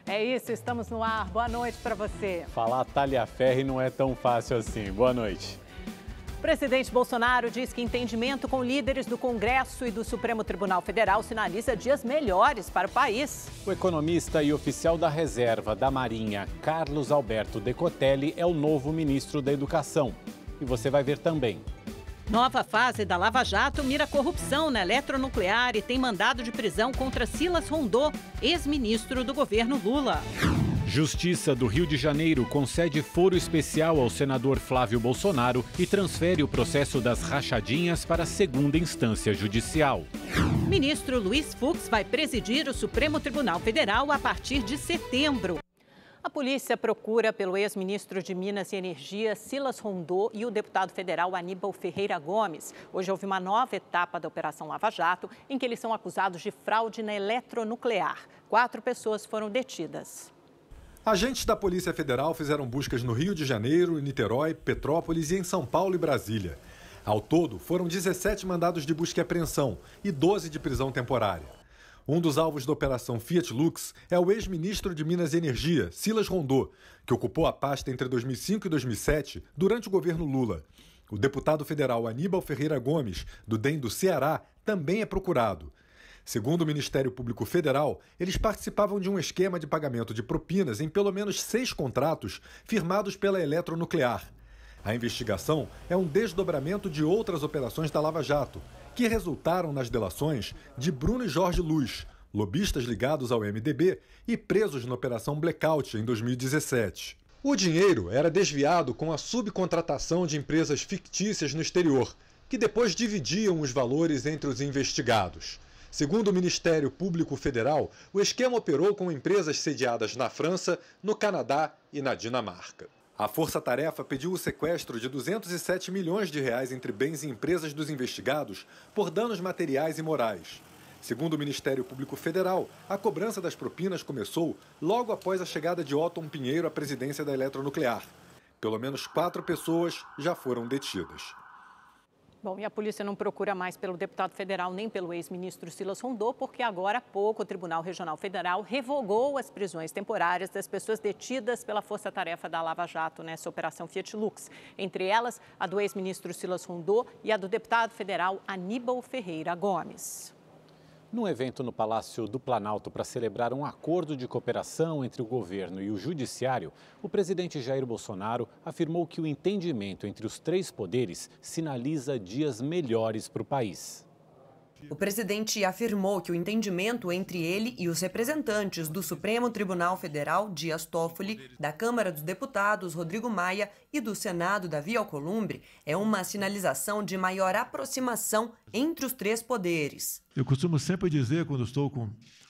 É isso, estamos no ar. Boa noite para você. Falar Talhaferri não é tão fácil assim. Boa noite. O presidente Bolsonaro diz que entendimento com líderes do Congresso e do Supremo Tribunal Federal sinaliza dias melhores para o país. O economista e oficial da reserva da Marinha, Carlos Alberto Decotelli, é o novo ministro da Educação. E você vai ver também. Nova fase da Lava Jato mira corrupção na eletronuclear e tem mandado de prisão contra Silas Rondô, ex-ministro do governo Lula. Justiça do Rio de Janeiro concede foro especial ao senador Flávio Bolsonaro e transfere o processo das rachadinhas para a segunda instância judicial. Ministro Luiz Fux vai presidir o Supremo Tribunal Federal a partir de setembro. A polícia procura pelo ex-ministro de Minas e Energia, Silas Rondô, e o deputado federal Aníbal Ferreira Gomes. Hoje houve uma nova etapa da Operação Lava Jato, em que eles são acusados de fraude na eletronuclear. 4 pessoas foram detidas. Agentes da Polícia Federal fizeram buscas no Rio de Janeiro, Niterói, Petrópolis e em São Paulo e Brasília. Ao todo, foram 17 mandados de busca e apreensão e 12 de prisão temporária. Um dos alvos da Operação Fiat Lux é o ex-ministro de Minas e Energia, Silas Rondô, que ocupou a pasta entre 2005 e 2007, durante o governo Lula. O deputado federal Aníbal Ferreira Gomes, do DEM do Ceará, também é procurado. Segundo o Ministério Público Federal, eles participavam de um esquema de pagamento de propinas em pelo menos 6 contratos firmados pela eletronuclear. A investigação é um desdobramento de outras operações da Lava Jato, que resultaram nas delações de Bruno e Jorge Luz, lobistas ligados ao MDB e presos na Operação Blackout em 2017. O dinheiro era desviado com a subcontratação de empresas fictícias no exterior, que depois dividiam os valores entre os investigados. Segundo o Ministério Público Federal, o esquema operou com empresas sediadas na França, no Canadá e na Dinamarca. A Força Tarefa pediu o sequestro de 207 milhões de reais entre bens e empresas dos investigados por danos materiais e morais. Segundo o Ministério Público Federal, a cobrança das propinas começou logo após a chegada de Otton Pinheiro à presidência da eletronuclear. Pelo menos 4 pessoas já foram detidas. Bom, e a polícia não procura mais pelo deputado federal nem pelo ex-ministro Silas Rondô, porque agora há pouco o Tribunal Regional Federal revogou as prisões temporárias das pessoas detidas pela força-tarefa da Lava Jato nessa Operação Fiat Lux. Entre elas, a do ex-ministro Silas Rondô e a do deputado federal Aníbal Ferreira Gomes. Num evento no Palácio do Planalto para celebrar um acordo de cooperação entre o governo e o judiciário, o presidente Jair Bolsonaro afirmou que o entendimento entre os 3 poderes sinaliza dias melhores para o país. O presidente afirmou que o entendimento entre ele e os representantes do Supremo Tribunal Federal, Dias Toffoli, da Câmara dos Deputados, Rodrigo Maia, e do Senado, Davi Alcolumbre, é uma sinalização de maior aproximação entre os 3 poderes. Eu costumo sempre dizer, quando estou com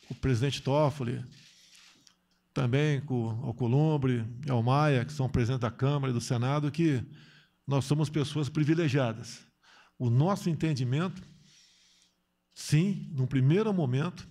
o presidente Toffoli, também com o Alcolumbre e o Maia, que são presidentes da Câmara e do Senado, que nós somos pessoas privilegiadas. O nosso entendimento, sim, num primeiro momento,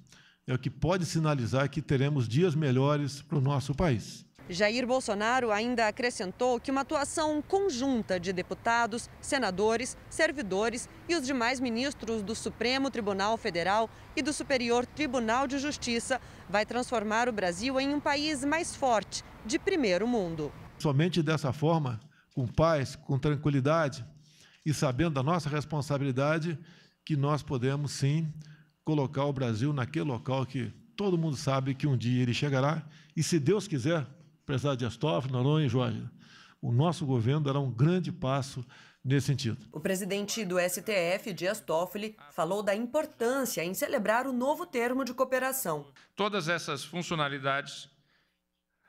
é o que pode sinalizar que teremos dias melhores para o nosso país. Jair Bolsonaro ainda acrescentou que uma atuação conjunta de deputados, senadores, servidores e os demais ministros do Supremo Tribunal Federal e do Superior Tribunal de Justiça vai transformar o Brasil em um país mais forte, de primeiro mundo. Somente dessa forma, com paz, com tranquilidade e sabendo da nossa responsabilidade, que nós podemos, sim, colocar o Brasil naquele local que todo mundo sabe que um dia ele chegará. E, se Deus quiser, presidente Dias Toffoli, Noronha e Jorge, o nosso governo dará um grande passo nesse sentido. O presidente do STF, Dias Toffoli, falou da importância em celebrar o novo termo de cooperação. Todas essas funcionalidades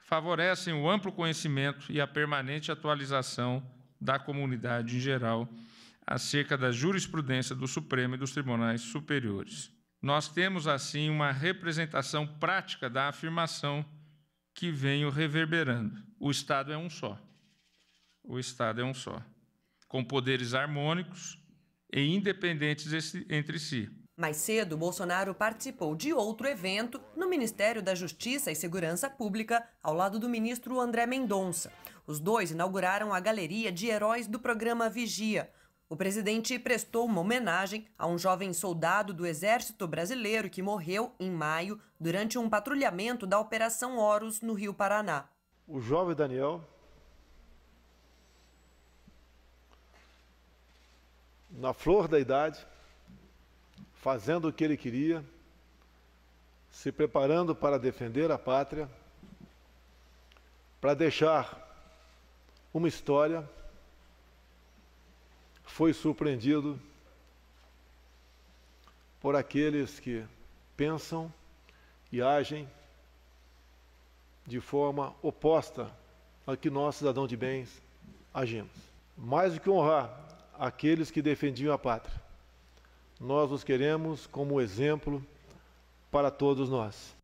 favorecem o amplo conhecimento e a permanente atualização da comunidade em geral acerca da jurisprudência do Supremo e dos tribunais superiores. Nós temos, assim, uma representação prática da afirmação que venho reverberando. O Estado é um só. O Estado é um só, com poderes harmônicos e independentes entre si. Mais cedo, Bolsonaro participou de outro evento no Ministério da Justiça e Segurança Pública, ao lado do ministro André Mendonça. Os dois inauguraram a galeria de heróis do programa Vigia. O presidente prestou uma homenagem a um jovem soldado do Exército Brasileiro que morreu em maio durante um patrulhamento da Operação Horus no Rio Paraná. O jovem Daniel, na flor da idade, fazendo o que ele queria, se preparando para defender a pátria, para deixar uma história, foi surpreendido por aqueles que pensam e agem de forma oposta ao que nós, cidadãos de bens, agimos. Mais do que honrar aqueles que defendiam a pátria, nós os queremos como exemplo para todos nós.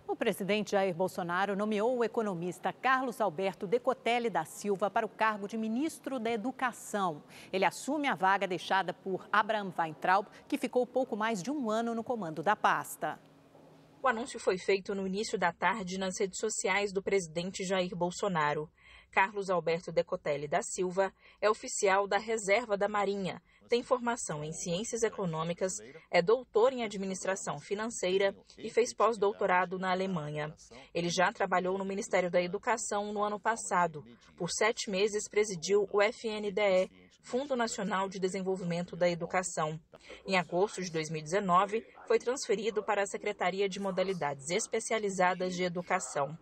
O presidente Jair Bolsonaro nomeou o economista Carlos Alberto Decotelli da Silva para o cargo de ministro da Educação. Ele assume a vaga deixada por Abraham Weintraub, que ficou pouco mais de um ano no comando da pasta. O anúncio foi feito no início da tarde nas redes sociais do presidente Jair Bolsonaro. Carlos Alberto Decotelli da Silva é oficial da Reserva da Marinha, tem formação em Ciências Econômicas, é doutor em Administração Financeira e fez pós-doutorado na Alemanha. Ele já trabalhou no Ministério da Educação no ano passado. Por 7 meses presidiu o FNDE, Fundo Nacional de Desenvolvimento da Educação. Em agosto de 2019, foi transferido para a Secretaria de Modalidades Especializadas de Educação.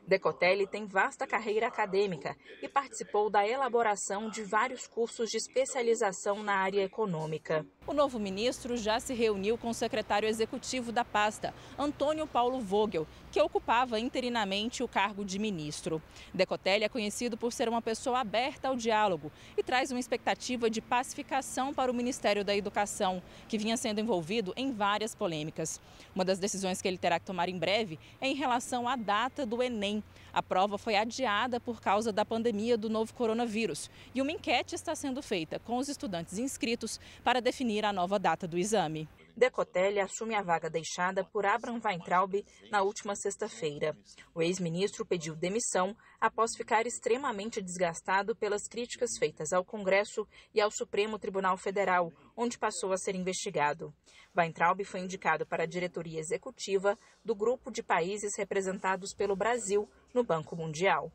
Decotelli tem vasta carreira acadêmica e participou da elaboração de vários cursos de especialização na área econômica. O novo ministro já se reuniu com o secretário executivo da pasta, Antônio Paulo Vogel, que ocupava interinamente o cargo de ministro. Decotelli é conhecido por ser uma pessoa aberta ao diálogo e traz uma expectativa de pacificação para o Ministério da Educação, que vinha sendo envolvido em várias polêmicas. Uma das decisões que ele terá que tomar em breve é em relação à data do Enem. A prova foi adiada por causa da pandemia do novo coronavírus e uma enquete está sendo feita com os estudantes inscritos para definir a nova data do exame. Decotelli assume a vaga deixada por Abraham Weintraub na última sexta-feira. O ex-ministro pediu demissão após ficar extremamente desgastado pelas críticas feitas ao Congresso e ao Supremo Tribunal Federal, onde passou a ser investigado. Weintraub foi indicado para a diretoria executiva do grupo de países representados pelo Brasil no Banco Mundial.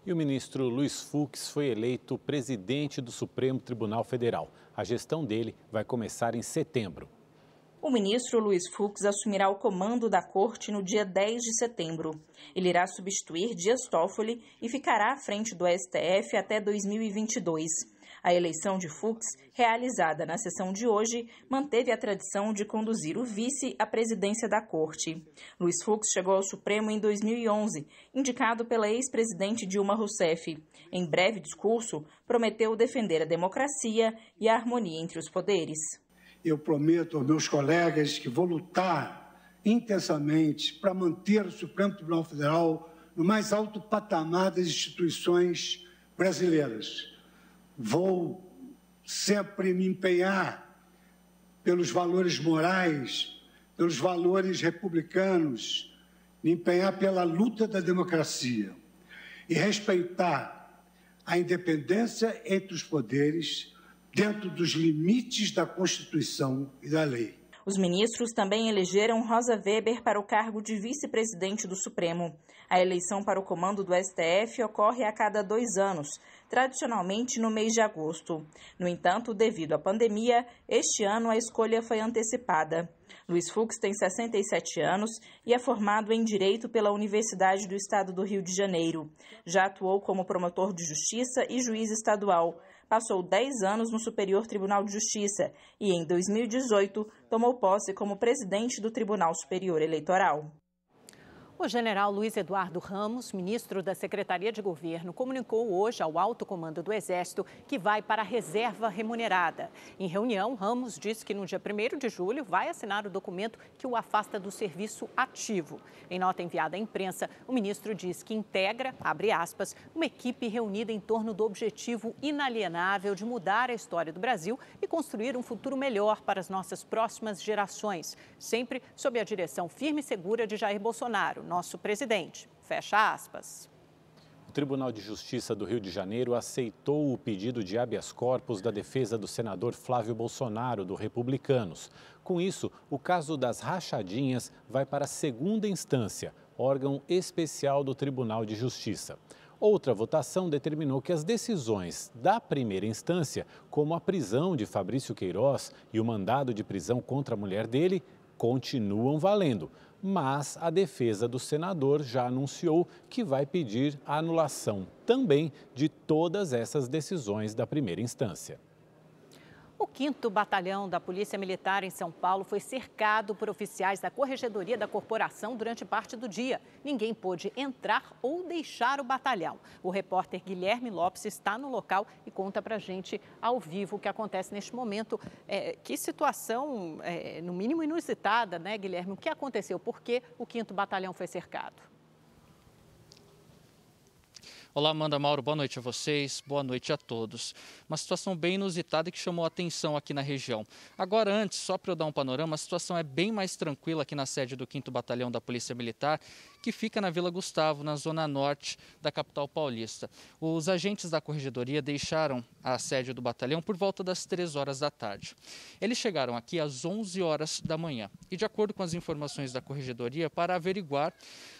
E o ministro Luiz Fux foi eleito presidente do Supremo Tribunal Federal. A gestão dele vai começar em setembro. O ministro Luiz Fux assumirá o comando da corte no dia 10 de setembro. Ele irá substituir Dias Toffoli e ficará à frente do STF até 2022. A eleição de Fux, realizada na sessão de hoje, manteve a tradição de conduzir o vice à presidência da corte. Luiz Fux chegou ao Supremo em 2011, indicado pela ex-presidente Dilma Rousseff. Em breve discurso, prometeu defender a democracia e a harmonia entre os poderes. Eu prometo aos meus colegas que vou lutar intensamente para manter o Supremo Tribunal Federal no mais alto patamar das instituições brasileiras. Vou sempre me empenhar pelos valores morais, pelos valores republicanos, me empenhar pela luta da democracia e respeitar a independência entre os poderes dentro dos limites da Constituição e da lei. Os ministros também elegeram Rosa Weber para o cargo de vice-presidente do Supremo. A eleição para o comando do STF ocorre a cada 2 anos, tradicionalmente no mês de agosto. No entanto, devido à pandemia, este ano a escolha foi antecipada. Luiz Fux tem 67 anos e é formado em Direito pela Universidade do Estado do Rio de Janeiro. Já atuou como promotor de justiça e juiz estadual. Passou 10 anos no Superior Tribunal de Justiça e, em 2018, tomou posse como presidente do Tribunal Superior Eleitoral. O general Luiz Eduardo Ramos, ministro da Secretaria de Governo, comunicou hoje ao alto comando do Exército que vai para a reserva remunerada. Em reunião, Ramos disse que no dia 1º de julho vai assinar o documento que o afasta do serviço ativo. Em nota enviada à imprensa, o ministro diz que integra, abre aspas, uma equipe reunida em torno do objetivo inalienável de mudar a história do Brasil e construir um futuro melhor para as nossas próximas gerações, sempre sob a direção firme e segura de Jair Bolsonaro, nosso presidente. Fecha aspas. Tribunal de Justiça do Rio de Janeiro aceitou o pedido de habeas corpus da defesa do senador Flávio Bolsonaro, do Republicanos. Com isso, o caso das rachadinhas vai para a segunda instância, órgão especial do Tribunal de Justiça. Outra votação determinou que as decisões da primeira instância, como a prisão de Fabrício Queiroz e o mandado de prisão contra a mulher dele, continuam valendo. Mas a defesa do senador já anunciou que vai pedir a anulação também de todas essas decisões da primeira instância. O 5º Batalhão da Polícia Militar em São Paulo foi cercado por oficiais da Corregedoria da Corporação durante parte do dia. Ninguém pôde entrar ou deixar o batalhão. O repórter Guilherme Lopes está no local e conta pra gente ao vivo o que acontece neste momento. Que situação, no mínimo inusitada, né, Guilherme? O que aconteceu? Por que o 5º Batalhão foi cercado? Olá, Amanda, Mauro, boa noite a vocês, boa noite a todos. Uma situação bem inusitada que chamou a atenção aqui na região. Agora, antes, só para eu dar um panorama, a situação é bem mais tranquila aqui na sede do 5º Batalhão da Polícia Militar, que fica na Vila Gustavo, na zona norte da capital paulista. Os agentes da Corregedoria deixaram a sede do batalhão por volta das 3 horas da tarde. Eles chegaram aqui às 11 horas da manhã e, de acordo com as informações da Corregedoria, para averiguar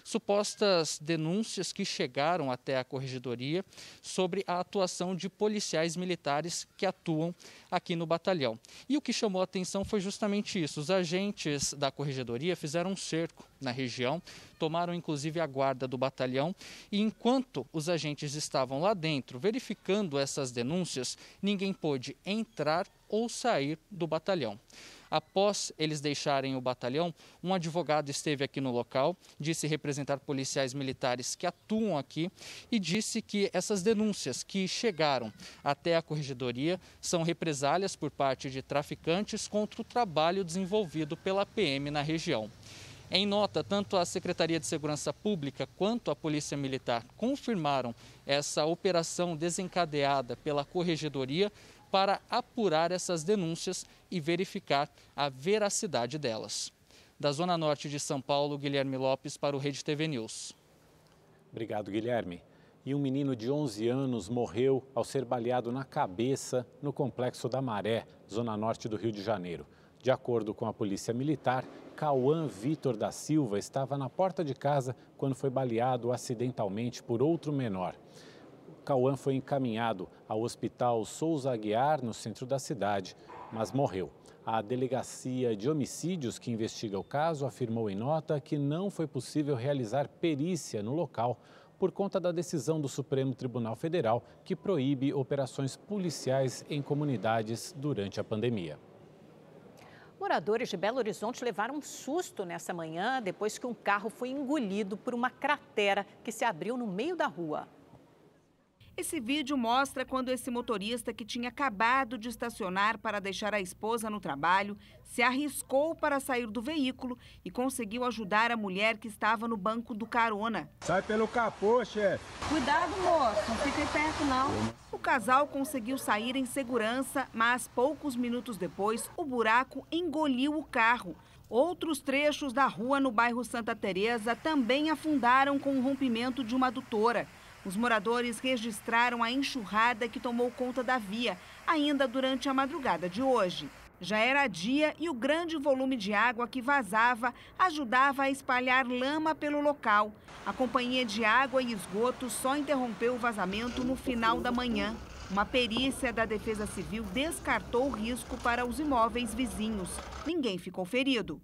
supostas denúncias que chegaram até a Corregedoria sobre a atuação de policiais militares que atuam aqui no batalhão. E o que chamou a atenção foi justamente isso. Os agentes da Corregedoria fizeram um cerco na região, tomaram inclusive a guarda do batalhão e enquanto os agentes estavam lá dentro verificando essas denúncias, ninguém pôde entrar ou sair do batalhão. Após eles deixarem o batalhão, um advogado esteve aqui no local, disse representar policiais militares que atuam aqui e disse que essas denúncias que chegaram até a Corregedoria são represálias por parte de traficantes contra o trabalho desenvolvido pela PM na região. Em nota, tanto a Secretaria de Segurança Pública quanto a Polícia Militar confirmaram essa operação desencadeada pela Corregedoria para apurar essas denúncias e verificar a veracidade delas. Da Zona Norte de São Paulo, Guilherme Lopes para o Rede TV News. Obrigado, Guilherme. E um menino de 11 anos morreu ao ser baleado na cabeça no Complexo da Maré, Zona Norte do Rio de Janeiro. De acordo com a Polícia Militar, Cauã Vitor da Silva estava na porta de casa quando foi baleado acidentalmente por outro menor. Cauã foi encaminhado ao Hospital Souza Aguiar, no centro da cidade, mas morreu. A Delegacia de Homicídios, que investiga o caso, afirmou em nota que não foi possível realizar perícia no local por conta da decisão do Supremo Tribunal Federal, que proíbe operações policiais em comunidades durante a pandemia. Moradores de Belo Horizonte levaram um susto nessa manhã depois que um carro foi engolido por uma cratera que se abriu no meio da rua. Esse vídeo mostra quando esse motorista, que tinha acabado de estacionar para deixar a esposa no trabalho, se arriscou para sair do veículo e conseguiu ajudar a mulher que estava no banco do carona. Sai pelo capô, chefe. Cuidado, moço, não fique perto não. O casal conseguiu sair em segurança, mas poucos minutos depois o buraco engoliu o carro. Outros trechos da rua no bairro Santa Teresa também afundaram com o rompimento de uma adutora. Os moradores registraram a enxurrada que tomou conta da via, ainda durante a madrugada de hoje. Já era dia e o grande volume de água que vazava ajudava a espalhar lama pelo local. A Companhia de Água e Esgoto só interrompeu o vazamento no final da manhã. Uma perícia da Defesa Civil descartou o risco para os imóveis vizinhos. Ninguém ficou ferido.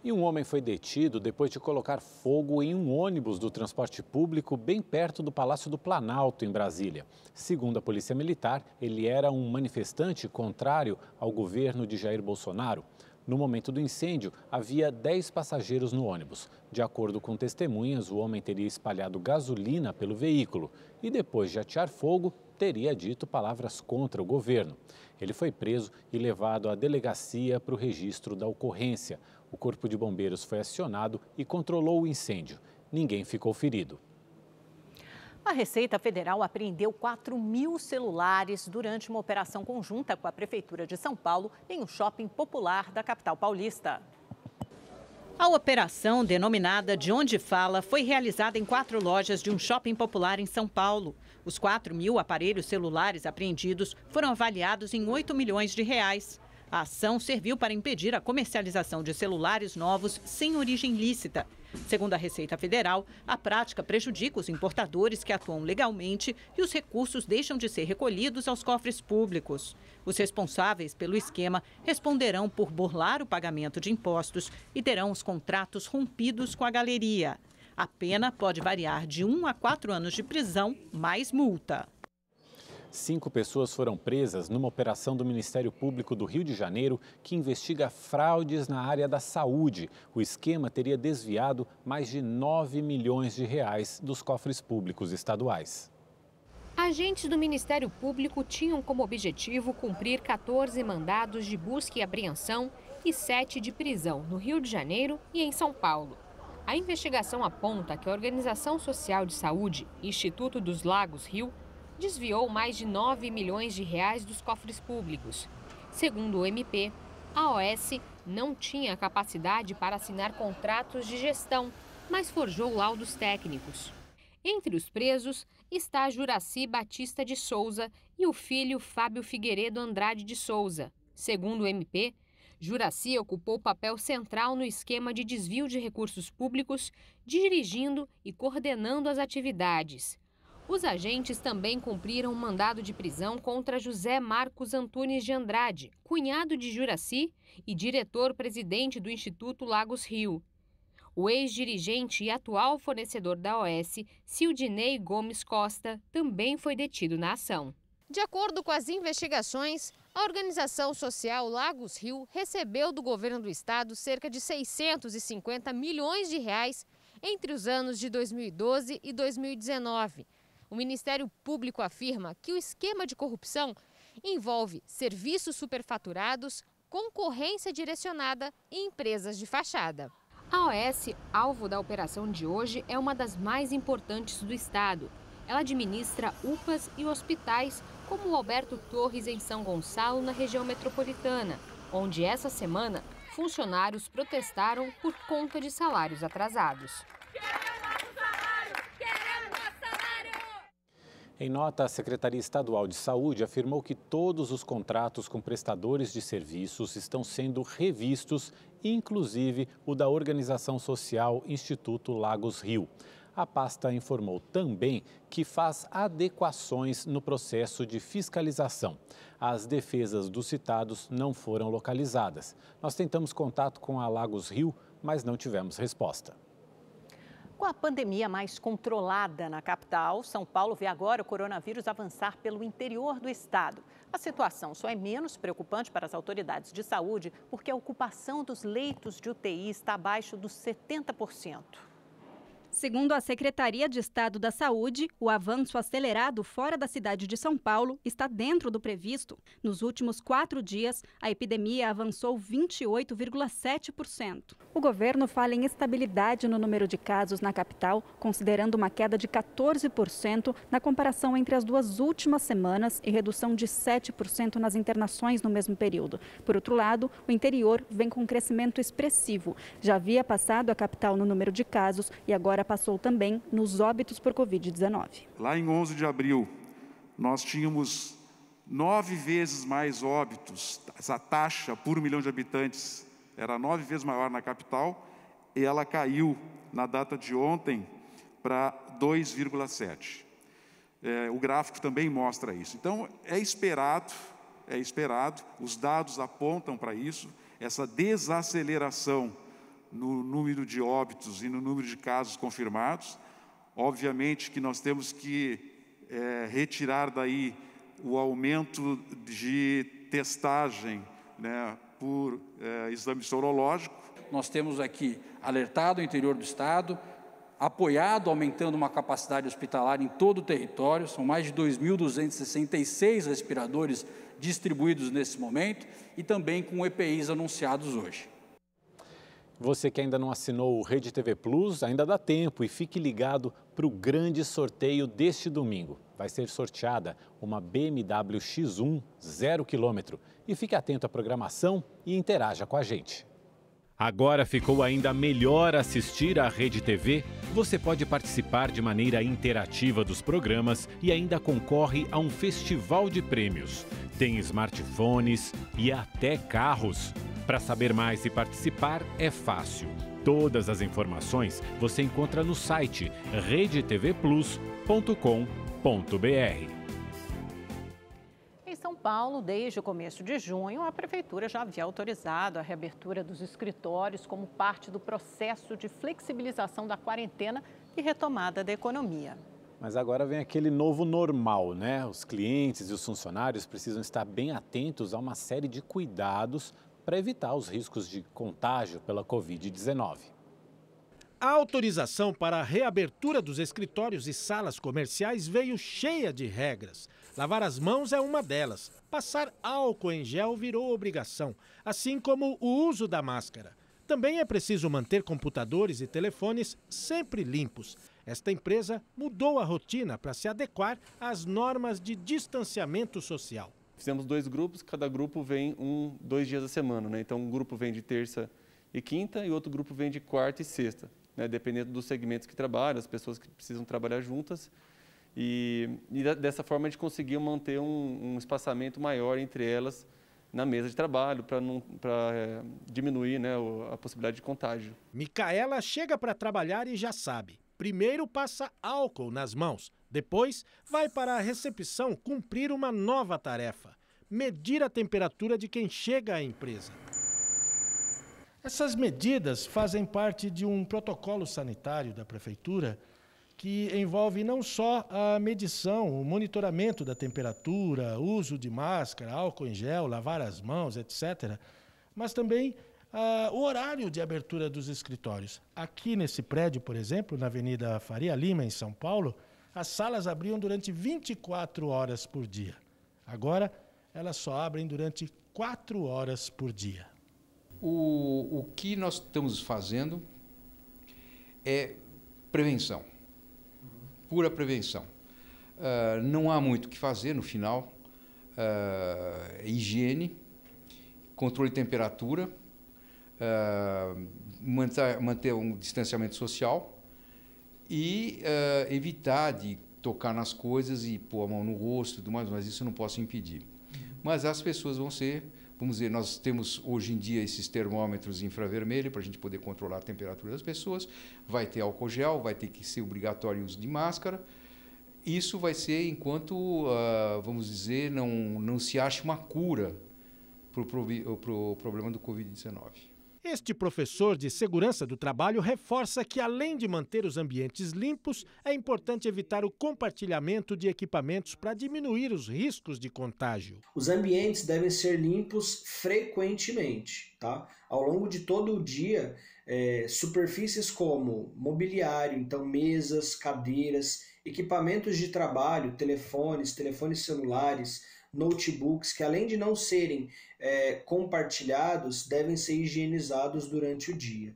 E um homem foi detido depois de colocar fogo em um ônibus do transporte público bem perto do Palácio do Planalto, em Brasília. Segundo a Polícia Militar, ele era um manifestante contrário ao governo de Jair Bolsonaro. No momento do incêndio, havia 10 passageiros no ônibus. De acordo com testemunhas, o homem teria espalhado gasolina pelo veículo e, depois de atear fogo, teria dito palavras contra o governo. Ele foi preso e levado à delegacia para o registro da ocorrência. O Corpo de Bombeiros foi acionado e controlou o incêndio. Ninguém ficou ferido. A Receita Federal apreendeu 4.000 celulares durante uma operação conjunta com a Prefeitura de São Paulo em um shopping popular da capital paulista. A operação, denominada De Onde Fala, foi realizada em 4 lojas de um shopping popular em São Paulo. Os 4.000 aparelhos celulares apreendidos foram avaliados em R$8 milhões. A ação serviu para impedir a comercialização de celulares novos sem origem lícita. Segundo a Receita Federal, a prática prejudica os importadores que atuam legalmente e os recursos deixam de ser recolhidos aos cofres públicos. Os responsáveis pelo esquema responderão por burlar o pagamento de impostos e terão os contratos rompidos com a galeria. A pena pode variar de 1 a 4 anos de prisão, mais multa. 5 pessoas foram presas numa operação do Ministério Público do Rio de Janeiro que investiga fraudes na área da saúde. O esquema teria desviado mais de R$9 milhões dos cofres públicos estaduais. Agentes do Ministério Público tinham como objetivo cumprir 14 mandados de busca e apreensão e 7 de prisão no Rio de Janeiro e em São Paulo. A investigação aponta que a Organização Social de Saúde, Instituto dos Lagos Rio, desviou mais de R$9 milhões dos cofres públicos. Segundo o MP, a OS não tinha capacidade para assinar contratos de gestão, mas forjou laudos técnicos. Entre os presos está Juraci Batista de Souza e o filho Fábio Figueiredo Andrade de Souza. Segundo o MP, Juraci ocupou papel central no esquema de desvio de recursos públicos, dirigindo e coordenando as atividades. Os agentes também cumpriram um mandado de prisão contra José Marcos Antunes de Andrade, cunhado de Juraci e diretor-presidente do Instituto Lagos Rio. O ex-dirigente e atual fornecedor da OS, Cildinei Gomes Costa, também foi detido na ação. De acordo com as investigações, a Organização Social Lagos Rio recebeu do governo do estado cerca de R$650 milhões entre os anos de 2012 e 2019. O Ministério Público afirma que o esquema de corrupção envolve serviços superfaturados, concorrência direcionada e empresas de fachada. A OS, alvo da operação de hoje, é uma das mais importantes do estado. Ela administra UPAs e hospitais, como o Alberto Torres em São Gonçalo, na região metropolitana, onde essa semana funcionários protestaram por conta de salários atrasados. Em nota, a Secretaria Estadual de Saúde afirmou que todos os contratos com prestadores de serviços estão sendo revistos, inclusive o da organização social Instituto Lagos Rio. A pasta informou também que faz adequações no processo de fiscalização. As defesas dos citados não foram localizadas. Nós tentamos contato com a Lagos Rio, mas não tivemos resposta. Com a pandemia mais controlada na capital, São Paulo vê agora o coronavírus avançar pelo interior do estado. A situação só é menos preocupante para as autoridades de saúde porque a ocupação dos leitos de UTI está abaixo dos 70%. Segundo a Secretaria de Estado da Saúde, o avanço acelerado fora da cidade de São Paulo está dentro do previsto. Nos últimos 4 dias, a epidemia avançou 28,7%. O governo fala em estabilidade no número de casos na capital, considerando uma queda de 14% na comparação entre as 2 últimas semanas e redução de 7% nas internações no mesmo período. Por outro lado, o interior vem com um crescimento expressivo. Já havia passado a capital no número de casos e agora passou também nos óbitos por Covid-19. Lá em 11 de abril, nós tínhamos 9 vezes mais óbitos. Essa taxa por 1 milhão de habitantes era 9 vezes maior na capital e ela caiu na data de ontem para 2,7. O gráfico também mostra isso. Então, é esperado, os dados apontam para isso, essa desaceleração no número de óbitos e no número de casos confirmados. Obviamente que nós temos que retirar daí o aumento de testagem, né, por exame sorológico. Nós temos aqui alertado o interior do estado, apoiado, aumentando uma capacidade hospitalar em todo o território. São mais de 2.266 respiradores distribuídos nesse momento e também com EPIs anunciados hoje. Você que ainda não assinou o Rede TV Plus, ainda dá tempo e fique ligado para o grande sorteio deste domingo. Vai ser sorteada uma BMW X1 0 km. E fique atento à programação e interaja com a gente. Agora ficou ainda melhor assistir à Rede TV. Você pode participar de maneira interativa dos programas e ainda concorre a um festival de prêmios. Tem smartphones e até carros. Para saber mais e participar é fácil. Todas as informações você encontra no site redetvplus.com.br. Em São Paulo, desde o começo de junho, a Prefeitura já havia autorizado a reabertura dos escritórios como parte do processo de flexibilização da quarentena e retomada da economia. Mas agora vem aquele novo normal, né? Os clientes e os funcionários precisam estar bem atentos a uma série de cuidados para evitar os riscos de contágio pela Covid-19. A autorização para a reabertura dos escritórios e salas comerciais veio cheia de regras. Lavar as mãos é uma delas. Passar álcool em gel virou obrigação, assim como o uso da máscara. Também é preciso manter computadores e telefones sempre limpos. Esta empresa mudou a rotina para se adequar às normas de distanciamento social. Fizemos 2 grupos, cada grupo vem 2 dias da semana, né? Então um grupo vem de terça e quinta e outro grupo vem de quarta e sexta, né? Dependendo dos segmentos que trabalham, as pessoas que precisam trabalhar juntas. E dessa forma a gente conseguiu manter um espaçamento maior entre elas na mesa de trabalho para diminuir, né, a possibilidade de contágio. Micaela chega para trabalhar e já sabe. Primeiro passa álcool nas mãos, depois vai para a recepção cumprir uma nova tarefa: medir a temperatura de quem chega à empresa. Essas medidas fazem parte de um protocolo sanitário da Prefeitura que envolve não só a medição, o monitoramento da temperatura, uso de máscara, álcool em gel, lavar as mãos, etc., mas também o horário de abertura dos escritórios. Aqui nesse prédio, por exemplo, na Avenida Faria Lima, em São Paulo, as salas abriam durante 24 horas por dia. Agora, elas só abrem durante 4 horas por dia. O que nós estamos fazendo é prevenção. Pura prevenção. Não há muito o que fazer no final. Higiene, controle de temperatura, manter um distanciamento social e evitar de tocar nas coisas e pôr a mão no rosto e tudo mais, mas isso eu não posso impedir. Mas as pessoas vão ser, vamos dizer, nós temos hoje em dia esses termômetros infravermelho para a gente poder controlar a temperatura das pessoas, vai ter álcool gel, vai ter que ser obrigatório o uso de máscara. Isso vai ser enquanto, vamos dizer, não se ache uma cura para o problema do Covid-19. Este professor de segurança do trabalho reforça que, além de manter os ambientes limpos, é importante evitar o compartilhamento de equipamentos para diminuir os riscos de contágio. Os ambientes devem ser limpos frequentemente, tá? Ao longo de todo o dia, superfícies como mobiliário, então mesas, cadeiras, equipamentos de trabalho, telefones celulares, notebooks, que além de não serem compartilhados, devem ser higienizados durante o dia.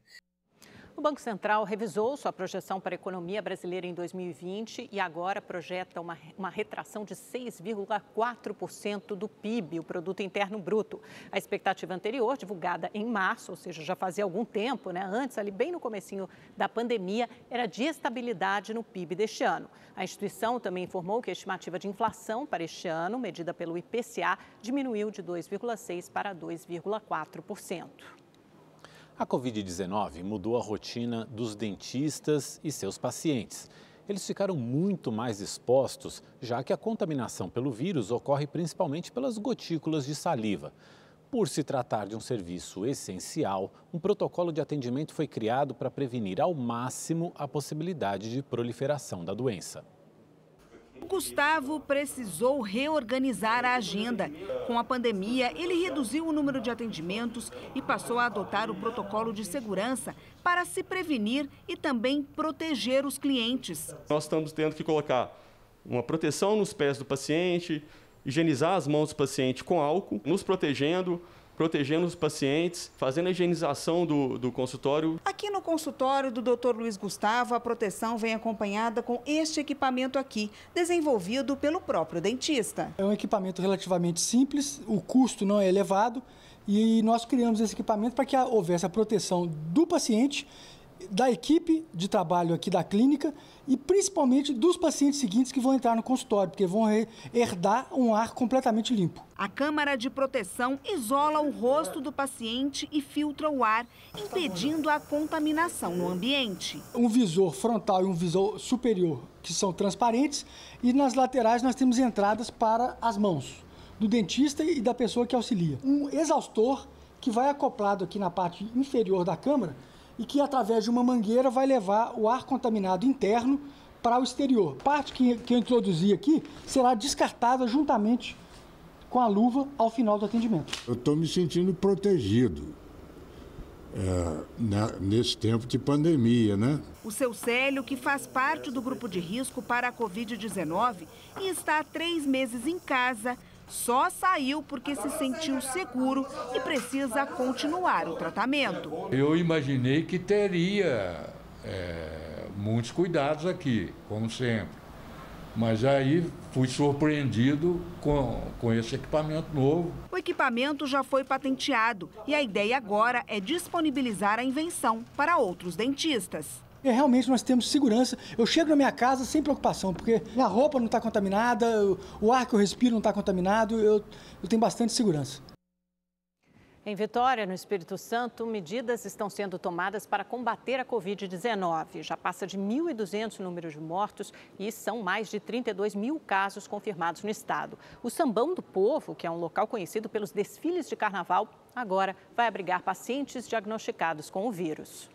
O Banco Central revisou sua projeção para a economia brasileira em 2020 e agora projeta uma retração de 6,4% do PIB, o Produto Interno Bruto. A expectativa anterior, divulgada em março, ou seja, já fazia algum tempo, né, antes, ali bem no comecinho da pandemia, era de estabilidade no PIB deste ano. A instituição também informou que a estimativa de inflação para este ano, medida pelo IPCA, diminuiu de 2,6% para 2,4%. A Covid-19 mudou a rotina dos dentistas e seus pacientes. Eles ficaram muito mais expostos, já que a contaminação pelo vírus ocorre principalmente pelas gotículas de saliva. Por se tratar de um serviço essencial, um protocolo de atendimento foi criado para prevenir ao máximo a possibilidade de proliferação da doença. Gustavo precisou reorganizar a agenda. Com a pandemia, ele reduziu o número de atendimentos e passou a adotar o protocolo de segurança para se prevenir e também proteger os clientes. Nós estamos tendo que colocar uma proteção nos pés do paciente, higienizar as mãos do paciente com álcool, nos protegendo os pacientes, fazendo a higienização do consultório. Aqui no consultório do Dr. Luiz Gustavo, a proteção vem acompanhada com este equipamento aqui, desenvolvido pelo próprio dentista. É um equipamento relativamente simples, o custo não é elevado E nós criamos esse equipamento para que houvesse a proteção do paciente, da equipe de trabalho aqui da clínica e principalmente dos pacientes seguintes que vão entrar no consultório, porque vão herdar um ar completamente limpo. A câmara de proteção isola o rosto do paciente e filtra o ar, impedindo a contaminação no ambiente. Um visor frontal e um visor superior que são transparentes e nas laterais nós temos entradas para as mãos do dentista e da pessoa que auxilia. Um exaustor que vai acoplado aqui na parte inferior da câmara e que, através de uma mangueira, vai levar o ar contaminado interno para o exterior. A parte que eu introduzi aqui será descartada juntamente com a luva ao final do atendimento. Eu estou me sentindo protegido nesse tempo de pandemia, né? O seu Célio, que faz parte do grupo de risco para a Covid-19 e está há 3 meses em casa, só saiu porque se sentiu seguro e precisa continuar o tratamento. Eu imaginei que teria muitos cuidados aqui, como sempre. Mas aí fui surpreendido com esse equipamento novo. O equipamento já foi patenteado e a ideia agora é disponibilizar a invenção para outros dentistas. Realmente nós temos segurança. Eu chego na minha casa sem preocupação, porque minha roupa não está contaminada, o ar que eu respiro não está contaminado, eu tenho bastante segurança. Em Vitória, no Espírito Santo, medidas estão sendo tomadas para combater a Covid-19. Já passa de 1.200 o número de mortos e são mais de 32 mil casos confirmados no estado. O Sambão do Povo, que é um local conhecido pelos desfiles de carnaval, agora vai abrigar pacientes diagnosticados com o vírus.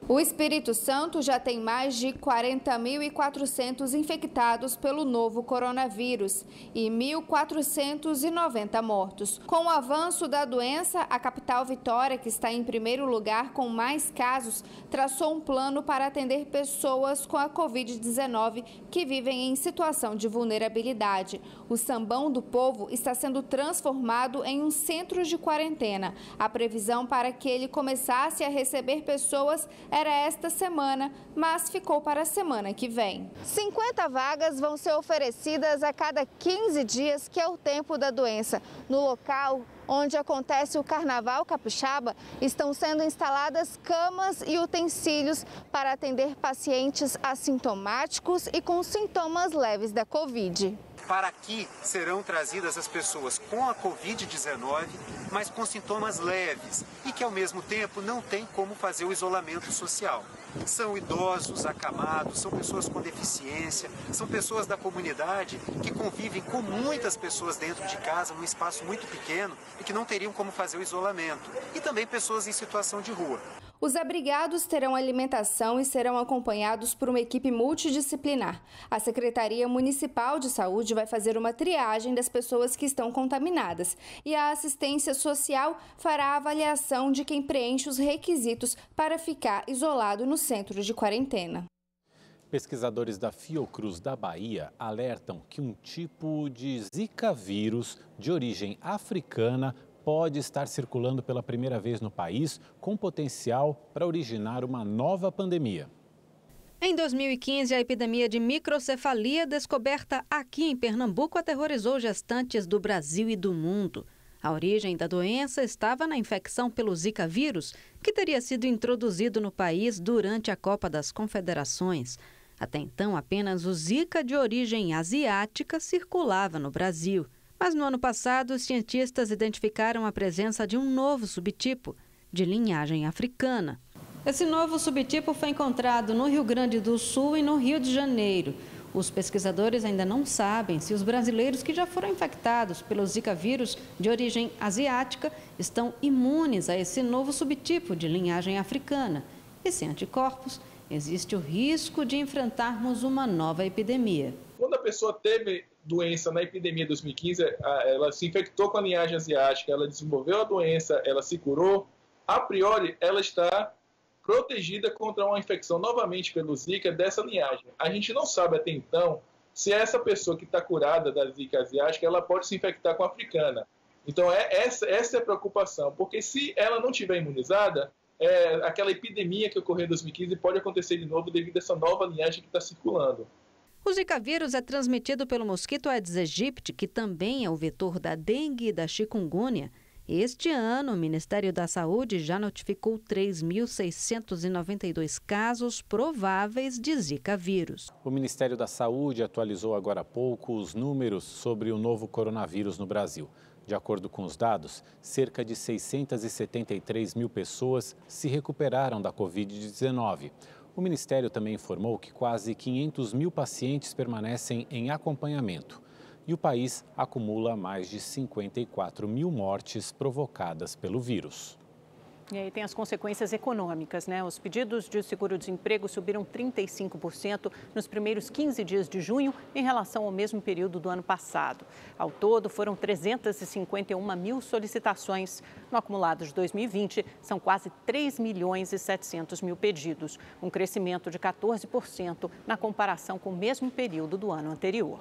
O Espírito Santo já tem mais de 40.400 infectados pelo novo coronavírus e 1.490 mortos. Com o avanço da doença, a capital Vitória, que está em primeiro lugar com mais casos, traçou um plano para atender pessoas com a Covid-19 que vivem em situação de vulnerabilidade. O Sambão do Povo está sendo transformado em um centro de quarentena. A previsão para que ele começasse a receber pessoas era esta semana, mas ficou para a semana que vem. 50 vagas vão ser oferecidas a cada 15 dias, que é o tempo da doença. No local onde acontece o Carnaval Capixaba, estão sendo instaladas camas e utensílios para atender pacientes assintomáticos e com sintomas leves da Covid. Para aqui serão trazidas as pessoas com a Covid-19, mas com sintomas leves e que, ao mesmo tempo, não têm como fazer o isolamento social. São idosos, acamados, são pessoas com deficiência, são pessoas da comunidade que convivem com muitas pessoas dentro de casa, num espaço muito pequeno e que não teriam como fazer o isolamento. E também pessoas em situação de rua. Os abrigados terão alimentação e serão acompanhados por uma equipe multidisciplinar. A Secretaria Municipal de Saúde vai fazer uma triagem das pessoas que estão contaminadas e a assistência social fará a avaliação de quem preenche os requisitos para ficar isolado no centro de quarentena. Pesquisadores da Fiocruz da Bahia alertam que um tipo de Zika vírus de origem africana pode estar circulando pela primeira vez no país, com potencial para originar uma nova pandemia. Em 2015, a epidemia de microcefalia descoberta aqui em Pernambuco aterrorizou gestantes do Brasil e do mundo. A origem da doença estava na infecção pelo Zika vírus, que teria sido introduzido no país durante a Copa das Confederações. Até então, apenas o Zika de origem asiática circulava no Brasil. Mas no ano passado, os cientistas identificaram a presença de um novo subtipo, de linhagem africana. Esse novo subtipo foi encontrado no Rio Grande do Sul e no Rio de Janeiro. Os pesquisadores ainda não sabem se os brasileiros que já foram infectados pelo Zika vírus de origem asiática estão imunes a esse novo subtipo de linhagem africana. E sem anticorpos, existe o risco de enfrentarmos uma nova epidemia. Quando a pessoa teve doença na epidemia de 2015, ela se infectou com a linhagem asiática, ela desenvolveu a doença, ela se curou, a priori ela está protegida contra uma infecção novamente pelo Zika dessa linhagem. A gente não sabe até então se essa pessoa que está curada da Zika asiática, ela pode se infectar com a africana. Então essa é a preocupação, porque se ela não tiver imunizada, aquela epidemia que ocorreu em 2015 pode acontecer de novo devido a essa nova linhagem que está circulando. O Zika vírus é transmitido pelo mosquito Aedes aegypti, que também é o vetor da dengue e da chikungunya. Este ano, o Ministério da Saúde já notificou 3.692 casos prováveis de Zika vírus. O Ministério da Saúde atualizou agora há pouco os números sobre o novo coronavírus no Brasil. De acordo com os dados, cerca de 673 mil pessoas se recuperaram da Covid-19. O Ministério também informou que quase 500 mil pacientes permanecem em acompanhamento. E o país acumula mais de 54 mil mortes provocadas pelo vírus. E aí tem as consequências econômicas, né? Os pedidos de seguro-desemprego subiram 35% nos primeiros 15 dias de junho em relação ao mesmo período do ano passado. Ao todo, foram 351 mil solicitações. No acumulado de 2020, são quase 3 milhões e 700 mil pedidos, um crescimento de 14% na comparação com o mesmo período do ano anterior.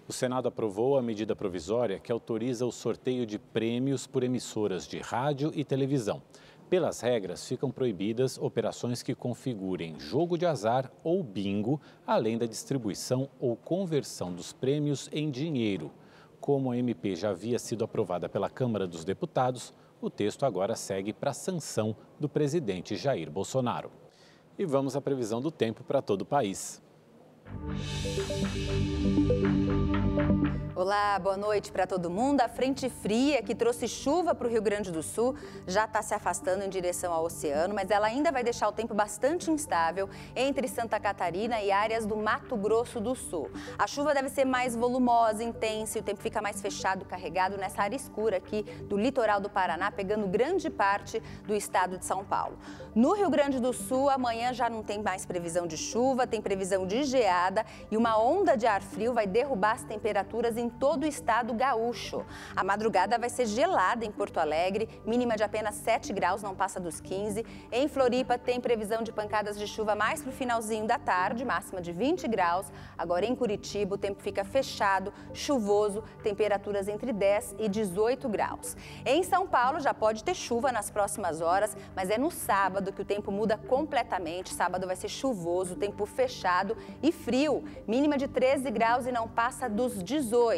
O Senado aprovou a medida provisória que autoriza o sorteio de prêmios por emissoras de rádio e televisão. Pelas regras, ficam proibidas operações que configurem jogo de azar ou bingo, além da distribuição ou conversão dos prêmios em dinheiro. Como a MP já havia sido aprovada pela Câmara dos Deputados, o texto agora segue para a sanção do presidente Jair Bolsonaro. E vamos à previsão do tempo para todo o país. Olá, boa noite para todo mundo. A frente fria que trouxe chuva para o Rio Grande do Sul já está se afastando em direção ao oceano, mas ela ainda vai deixar o tempo bastante instável entre Santa Catarina e áreas do Mato Grosso do Sul. A chuva deve ser mais volumosa, intensa e o tempo fica mais fechado e carregado nessa área escura aqui do litoral do Paraná, pegando grande parte do estado de São Paulo. No Rio Grande do Sul, amanhã já não tem mais previsão de chuva, tem previsão de geada e uma onda de ar frio vai derrubar as temperaturas em todo o estado gaúcho. A madrugada vai ser gelada em Porto Alegre, mínima de apenas 7 graus, não passa dos 15. Em Floripa tem previsão de pancadas de chuva mais para o finalzinho da tarde, máxima de 20 graus. Agora em Curitiba o tempo fica fechado, chuvoso, temperaturas entre 10 e 18 graus. Em São Paulo já pode ter chuva nas próximas horas, mas é no sábado que o tempo muda completamente. Sábado vai ser chuvoso, tempo fechado e frio, mínima de 13 graus e não passa dos 18.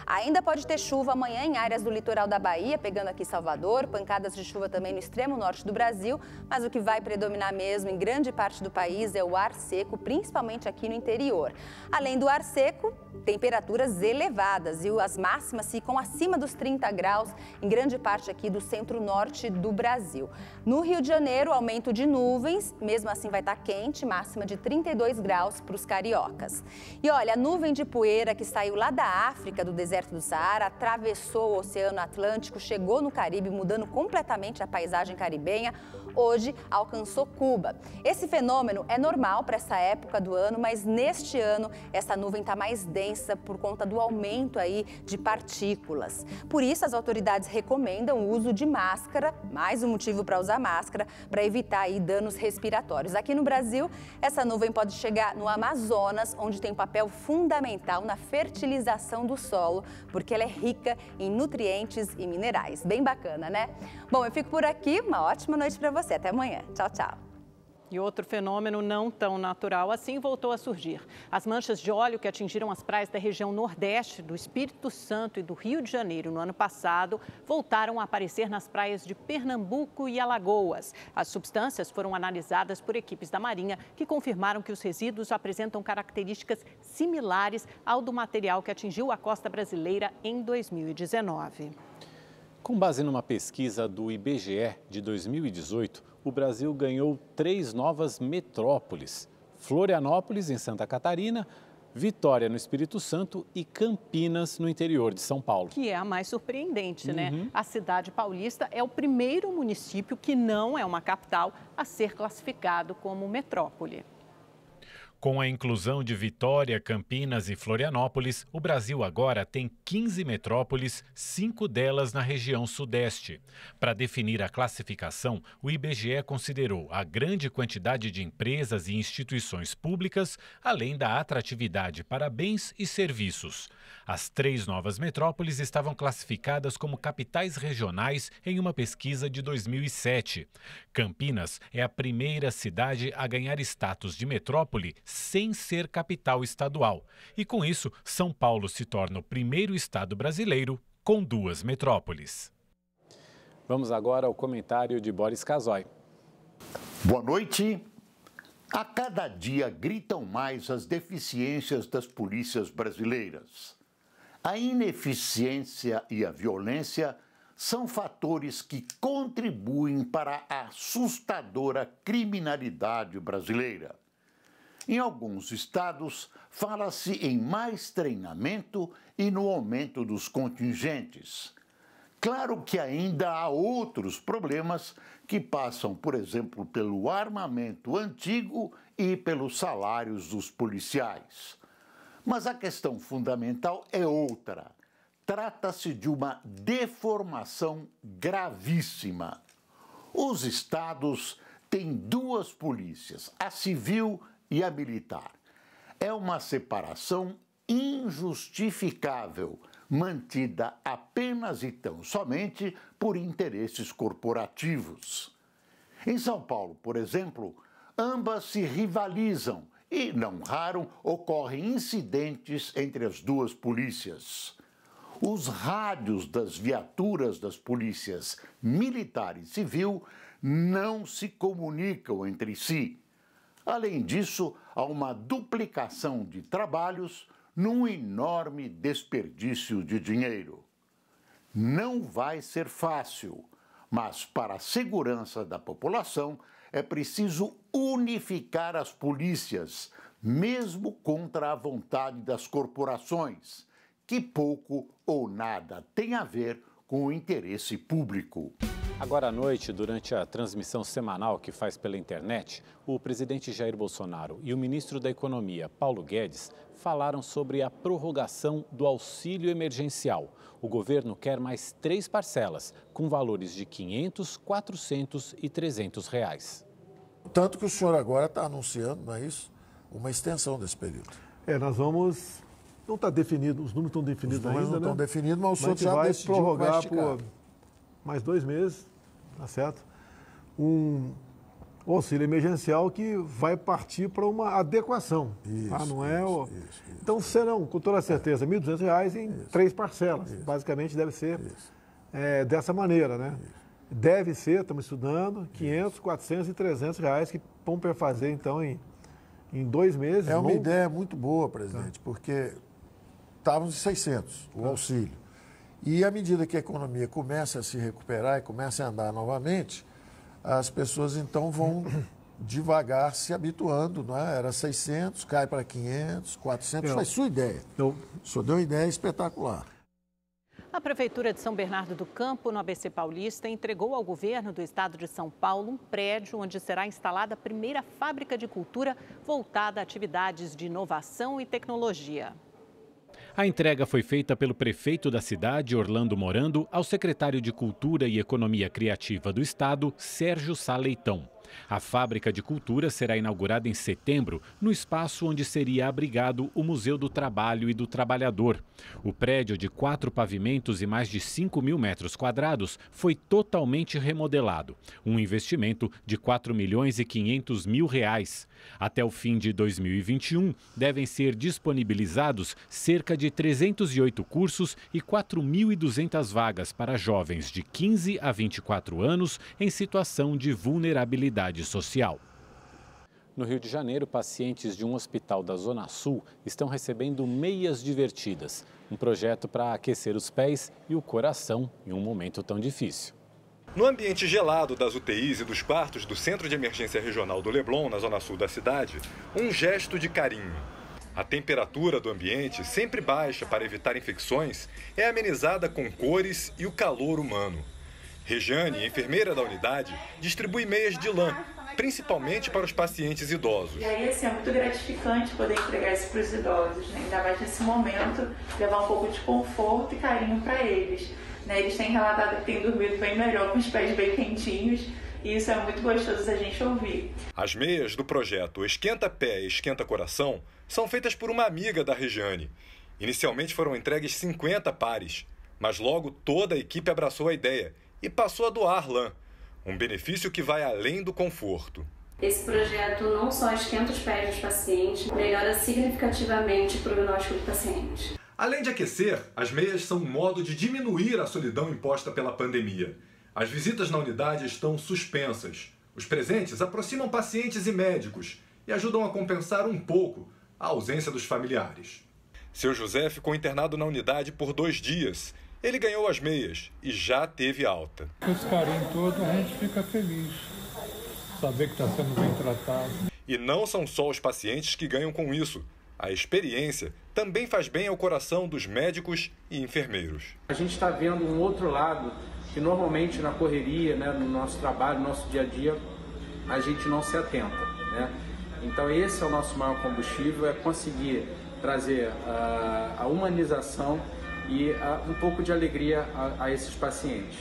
Ainda pode ter chuva amanhã em áreas do litoral da Bahia, pegando aqui Salvador, pancadas de chuva também no extremo norte do Brasil, mas o que vai predominar mesmo em grande parte do país é o ar seco, principalmente aqui no interior. Além do ar seco, temperaturas elevadas e as máximas ficam acima dos 30 graus em grande parte aqui do centro-norte do Brasil. No Rio de Janeiro, aumento de nuvens, mesmo assim vai estar quente, máxima de 32 graus para os cariocas. E olha, a nuvem de poeira que saiu lá da África, do deserto do Saara, atravessou o Oceano Atlântico, chegou no Caribe, mudando completamente a paisagem caribenha, hoje alcançou Cuba. Esse fenômeno é normal para essa época do ano, mas neste ano essa nuvem está mais densa por conta do aumento aí de partículas. Por isso as autoridades recomendam o uso de máscara, mais um motivo para usar máscara, para evitar aí danos respiratórios. Aqui no Brasil, essa nuvem pode chegar no Amazonas, onde tem um papel fundamental na fertilização do solo, porque ela é rica em nutrientes e minerais. Bem bacana, né? Bom, eu fico por aqui. Uma ótima noite para você. Até amanhã. Tchau, tchau. E outro fenômeno não tão natural assim voltou a surgir. As manchas de óleo que atingiram as praias da região Nordeste, do Espírito Santo e do Rio de Janeiro no ano passado, voltaram a aparecer nas praias de Pernambuco e Alagoas. As substâncias foram analisadas por equipes da Marinha, que confirmaram que os resíduos apresentam características similares ao do material que atingiu a costa brasileira em 2019. Com base numa pesquisa do IBGE de 2018, o Brasil ganhou 3 novas metrópoles: Florianópolis, em Santa Catarina, Vitória, no Espírito Santo e Campinas, no interior de São Paulo. Que é a mais surpreendente, né? A cidade paulista é o primeiro município que não é uma capital a ser classificado como metrópole. Com a inclusão de Vitória, Campinas e Florianópolis, o Brasil agora tem 15 metrópoles, 5 delas na região sudeste. Para definir a classificação, o IBGE considerou a grande quantidade de empresas e instituições públicas, além da atratividade para bens e serviços. As 3 novas metrópoles estavam classificadas como capitais regionais em uma pesquisa de 2007. Campinas é a primeira cidade a ganhar status de metrópole sem ser capital estadual. E com isso, São Paulo se torna o primeiro estado brasileiro com 2 metrópoles. Vamos agora ao comentário de Boris Casoy. Boa noite. A cada dia gritam mais as deficiências das polícias brasileiras. A ineficiência e a violência são fatores que contribuem para a assustadora criminalidade brasileira. Em alguns estados, fala-se em mais treinamento e no aumento dos contingentes. Claro que ainda há outros problemas que passam, por exemplo, pelo armamento antigo e pelos salários dos policiais. Mas a questão fundamental é outra. Trata-se de uma deformação gravíssima. Os estados têm duas polícias, a civil e a militar. É uma separação injustificável, mantida apenas e tão somente por interesses corporativos. Em São Paulo, por exemplo, ambas se rivalizam e, não raro, ocorrem incidentes entre as duas polícias. Os rádios das viaturas das polícias militar e civil não se comunicam entre si. Além disso, há uma duplicação de trabalhos num enorme desperdício de dinheiro. Não vai ser fácil, mas para a segurança da população é preciso unificar as polícias, mesmo contra a vontade das corporações, que pouco ou nada tem a ver com o interesse público. Agora à noite, durante a transmissão semanal que faz pela internet, o presidente Jair Bolsonaro e o ministro da Economia, Paulo Guedes, falaram sobre a prorrogação do auxílio emergencial. O governo quer mais 3 parcelas, com valores de R$ 500, R$ 400 e R$ 300 reais. Tanto que o senhor agora está anunciando, não é isso? Uma extensão desse período. Nós vamos... Não está definido, os números estão definidos ainda, não estão definidos, mas o senhor já vai decidiu prorrogar por mais 2 meses, tá certo? Um auxílio emergencial que vai partir para uma adequação. Isso, não é isso. Então serão, com toda certeza, R$ 1.200 em 3 parcelas. Basicamente deve ser dessa maneira, né? Deve ser, estamos estudando, 500, 400 e 300 reais que vão fazer então em 2 meses. É uma ideia muito boa, presidente, porque estávamos em 600, o auxílio. E à medida que a economia começa a se recuperar e começa a andar novamente, as pessoas então vão devagar se habituando, não é? Era 600, cai para 500, 400, foi sua ideia. O senhor deu uma ideia espetacular. A Prefeitura de São Bernardo do Campo, no ABC Paulista, entregou ao governo do estado de São Paulo um prédio onde será instalada a primeira fábrica de cultura voltada a atividades de inovação e tecnologia. A entrega foi feita pelo prefeito da cidade, Orlando Morando, ao secretário de Cultura e Economia Criativa do estado, Sérgio Sá Leitão. A fábrica de cultura será inaugurada em setembro, no espaço onde seria abrigado o Museu do Trabalho e do Trabalhador. O prédio de 4 pavimentos e mais de 5.000 metros quadrados foi totalmente remodelado. Um investimento de R$ 4.500.000. Até o fim de 2021, devem ser disponibilizados cerca de 308 cursos e 4.200 vagas para jovens de 15 a 24 anos em situação de vulnerabilidade social. No Rio de Janeiro, pacientes de um hospital da Zona Sul estão recebendo meias divertidas, um projeto para aquecer os pés e o coração em um momento tão difícil. No ambiente gelado das UTIs e dos quartos do Centro de Emergência Regional do Leblon, na zona sul da cidade, um gesto de carinho. A temperatura do ambiente, sempre baixa para evitar infecções, é amenizada com cores e o calor humano. Rejane, enfermeira da unidade, distribui meias de lã, principalmente para os pacientes idosos. E aí, assim, é muito gratificante poder entregar isso para os idosos, né? Ainda mais nesse momento, levar um pouco de conforto e carinho para eles. Eles têm relatado que têm dormido bem melhor, com os pés bem quentinhos, e isso é muito gostoso a gente ouvir. As meias do projeto Esquenta Pé e Esquenta Coração são feitas por uma amiga da Rejane. Inicialmente foram entregues 50 pares, mas logo toda a equipe abraçou a ideia e passou a doar lã, um benefício que vai além do conforto. Esse projeto não só esquenta os pés dos pacientes, melhora significativamente o prognóstico do paciente. Além de aquecer, as meias são um modo de diminuir a solidão imposta pela pandemia. As visitas na unidade estão suspensas. Os presentes aproximam pacientes e médicos e ajudam a compensar um pouco a ausência dos familiares. Seu José ficou internado na unidade por 2 dias. Ele ganhou as meias e já teve alta. Com esse carinho todo, a gente fica feliz. Saber que está sendo bem tratado. E não são só os pacientes que ganham com isso. A experiência também faz bem ao coração dos médicos e enfermeiros. A gente está vendo um outro lado que normalmente na correria, né, no nosso trabalho, no nosso dia a dia, a gente não se atenta, né? Então esse é o nosso maior combustível, é conseguir trazer a humanização e um pouco de alegria a esses pacientes.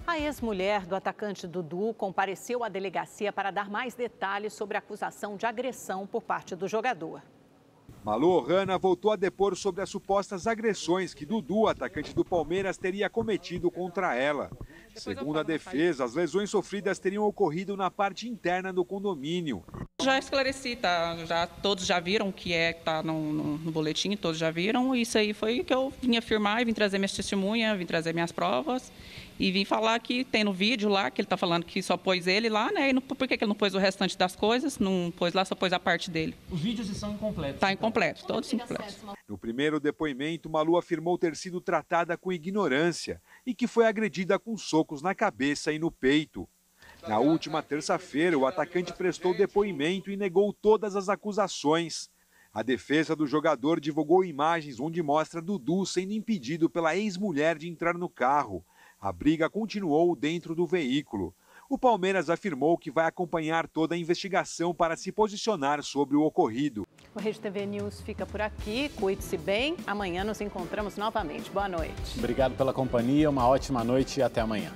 A ex-mulher do atacante Dudu compareceu à delegacia para dar mais detalhes sobre a acusação de agressão por parte do jogador. Malu Ohana voltou a depor sobre as supostas agressões que Dudu, atacante do Palmeiras, teria cometido contra ela. Segundo a defesa, as lesões sofridas teriam ocorrido na parte interna do condomínio. Já esclareci, tá? Todos já viram o que tá no boletim, todos já viram. Isso aí foi o que eu vim afirmar, vim trazer minhas testemunhas, vim trazer minhas provas. E vim falar que tem no vídeo lá, que ele está falando que só pôs ele lá, né? E por que ele não pôs o restante das coisas? Não pôs lá, só pôs a parte dele. Os vídeos são incompletos. Está incompleto, todos incompletos. No primeiro depoimento, Malu afirmou ter sido tratada com ignorância e que foi agredida com socos na cabeça e no peito. Na última terça-feira, o atacante prestou depoimento e negou todas as acusações. A defesa do jogador divulgou imagens onde mostra Dudu sendo impedido pela ex-mulher de entrar no carro. A briga continuou dentro do veículo. O Palmeiras afirmou que vai acompanhar toda a investigação para se posicionar sobre o ocorrido. O Rede TV News fica por aqui. Cuide-se bem. Amanhã nos encontramos novamente. Boa noite. Obrigado pela companhia, uma ótima noite e até amanhã.